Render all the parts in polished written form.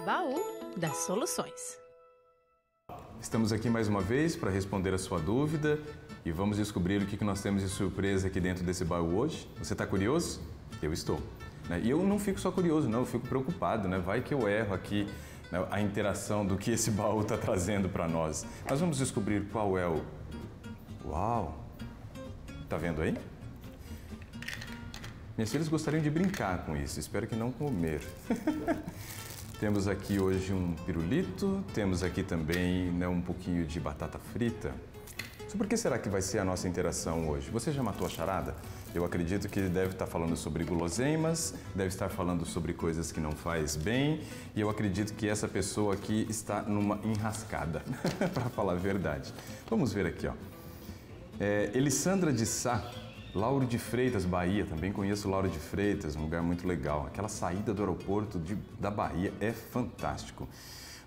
Baú das Soluções. Estamos aqui mais uma vez para responder a sua dúvida e vamos descobrir o que nós temos de surpresa aqui dentro desse baú hoje. Você está curioso? Eu estou. E eu não fico só curioso, não, eu fico preocupado, né? Vai que eu erro aqui a interação do que esse baú está trazendo para nós. Nós vamos descobrir qual é o... Uau! Tá vendo aí? Minhas filhas gostariam de brincar com isso, espero que não comer. Temos aqui hoje um pirulito, temos aqui também um pouquinho de batata frita. Sobre o que será que vai ser a nossa interação hoje? Você já matou a charada? Eu acredito que ele deve estar falando sobre guloseimas, deve estar falando sobre coisas que não faz bem, e eu acredito que essa pessoa aqui está numa enrascada, para falar a verdade. Vamos ver aqui, ó. Elissandra de Sá, Lauro de Freitas, Bahia, também conheço Lauro de Freitas, um lugar muito legal. Aquela saída do aeroporto da Bahia é fantástico.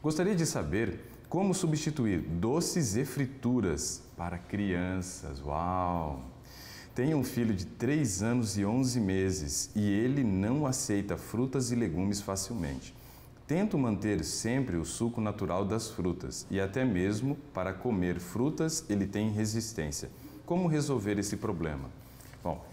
Gostaria de saber como substituir doces e frituras para crianças. Uau! Tenho um filho de 3 anos e 11 meses e ele não aceita frutas e legumes facilmente. Tento manter sempre o suco natural das frutas e até mesmo para comer frutas ele tem resistência. Como resolver esse problema? Bom,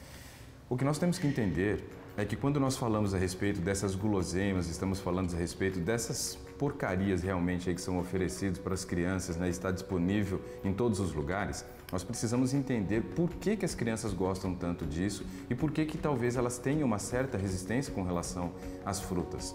o que nós temos que entender é que quando nós falamos a respeito dessas guloseimas, estamos falando a respeito dessas porcarias realmente aí que são oferecidas para as crianças, está disponível em todos os lugares, nós precisamos entender por que as crianças gostam tanto disso e por que talvez elas tenham uma certa resistência com relação às frutas.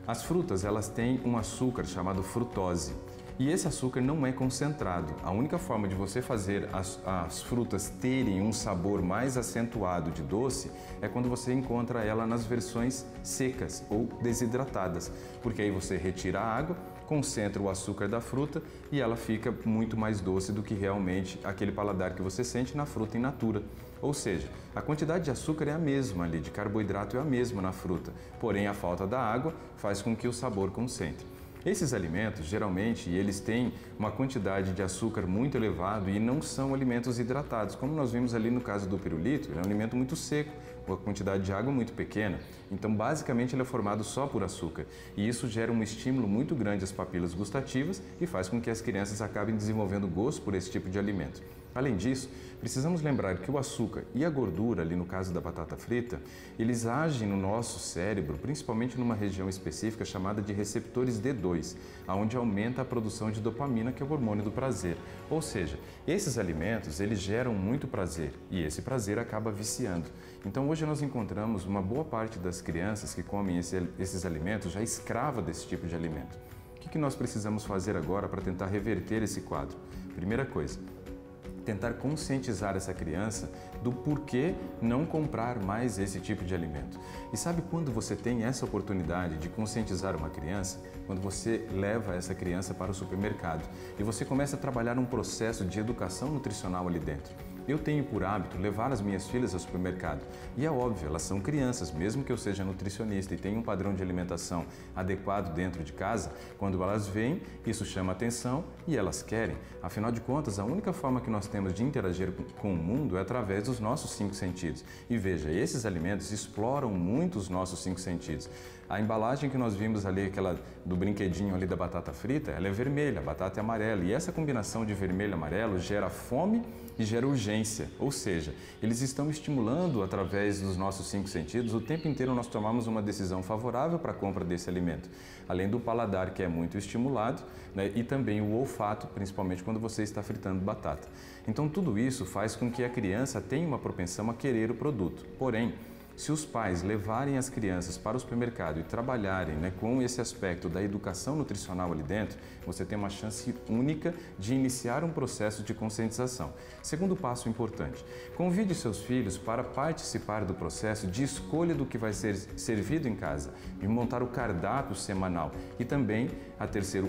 As frutas, elas têm um açúcar chamado frutose. E esse açúcar não é concentrado. A única forma de você fazer as frutas terem um sabor mais acentuado de doce é quando você encontra ela nas versões secas ou desidratadas. Porque aí você retira a água, concentra o açúcar da fruta e ela fica muito mais doce do que realmente aquele paladar que você sente na fruta in natura. Ou seja, a quantidade de açúcar é a mesma ali, de carboidrato é a mesma na fruta, porém a falta da água faz com que o sabor concentre. Esses alimentos, geralmente, eles têm uma quantidade de açúcar muito elevado e não são alimentos hidratados. Como nós vimos ali no caso do pirulito, ele é um alimento muito seco, com a quantidade de água muito pequena. Então, basicamente, ele é formado só por açúcar. E isso gera um estímulo muito grande às papilas gustativas e faz com que as crianças acabem desenvolvendo gosto por esse tipo de alimento. Além disso, precisamos lembrar que o açúcar e a gordura, ali no caso da batata frita, eles agem no nosso cérebro, principalmente numa região específica chamada de receptores D2, onde aumenta a produção de dopamina, que é o hormônio do prazer. Ou seja, esses alimentos, eles geram muito prazer e esse prazer acaba viciando. Então hoje nós encontramos uma boa parte das crianças que comem esses alimentos já escrava desse tipo de alimento. O que nós precisamos fazer agora para tentar reverter esse quadro? Primeira coisa, tentar conscientizar essa criança do porquê não comprar mais esse tipo de alimento. E sabe quando você tem essa oportunidade de conscientizar uma criança? Quando você leva essa criança para o supermercado e você começa a trabalhar um processo de educação nutricional ali dentro. Eu tenho por hábito levar as minhas filhas ao supermercado e é óbvio, elas são crianças, mesmo que eu seja nutricionista e tenha um padrão de alimentação adequado dentro de casa, quando elas vêm, isso chama atenção e elas querem. Afinal de contas, a única forma que nós temos de interagir com o mundo é através dos nossos 5 sentidos. E veja, esses alimentos exploram muito os nossos 5 sentidos. A embalagem que nós vimos ali, aquela do brinquedinho ali da batata frita, ela é vermelha, a batata é amarela e essa combinação de vermelho e amarelo gera fome e gera urgência, ou seja, eles estão estimulando através dos nossos 5 sentidos o tempo inteiro nós tomamos uma decisão favorável para a compra desse alimento, além do paladar que é muito estimulado, e também o olfato, principalmente quando você está fritando batata. Então tudo isso faz com que a criança tenha uma propensão a querer o produto, porém, se os pais levarem as crianças para o supermercado e trabalharem com esse aspecto da educação nutricional ali dentro, você tem uma chance única de iniciar um processo de conscientização. Segundo passo importante, convide seus filhos para participar do processo de escolha do que vai ser servido em casa e montar o cardápio semanal. E também,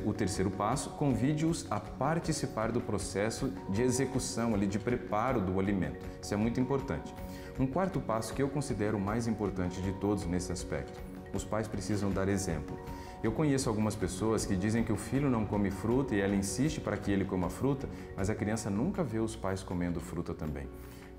o terceiro passo, convide-os a participar do processo de execução, de preparo do alimento. Isso é muito importante. Um quarto passo que eu considero o mais importante de todos nesse aspecto. Os pais precisam dar exemplo. Eu conheço algumas pessoas que dizem que o filho não come fruta e ela insiste para que ele coma fruta, mas a criança nunca vê os pais comendo fruta também.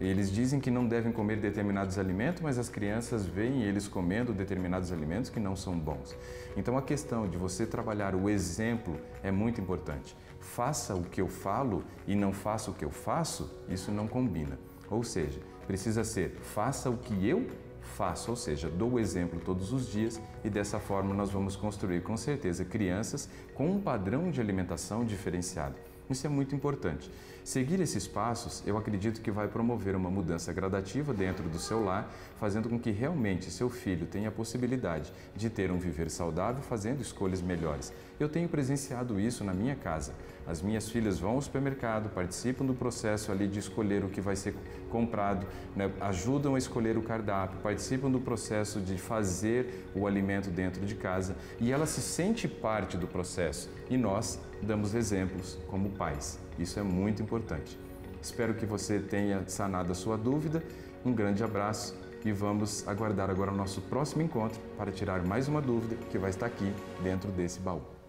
Eles dizem que não devem comer determinados alimentos, mas as crianças veem eles comendo determinados alimentos que não são bons. Então a questão de você trabalhar o exemplo é muito importante. Faça o que eu falo e não faça o que eu faço, isso não combina. Ou seja, precisa ser faça o que eu faço, ou seja, dou o exemplo todos os dias e dessa forma nós vamos construir com certeza crianças com um padrão de alimentação diferenciado. Isso é muito importante. Seguir esses passos, eu acredito que vai promover uma mudança gradativa dentro do seu lar, fazendo com que realmente seu filho tenha a possibilidade de ter um viver saudável, fazendo escolhas melhores. Eu tenho presenciado isso na minha casa. As minhas filhas vão ao supermercado, participam do processo ali de escolher o que vai ser comprado, né? Ajudam a escolher o cardápio, participam do processo de fazer o alimento dentro de casa e ela se sente parte do processo e nós damos exemplos como pais. Isso é muito importante. Espero que você tenha sanado a sua dúvida. Um grande abraço e vamos aguardar agora o nosso próximo encontro para tirar mais uma dúvida que vai estar aqui dentro desse baú.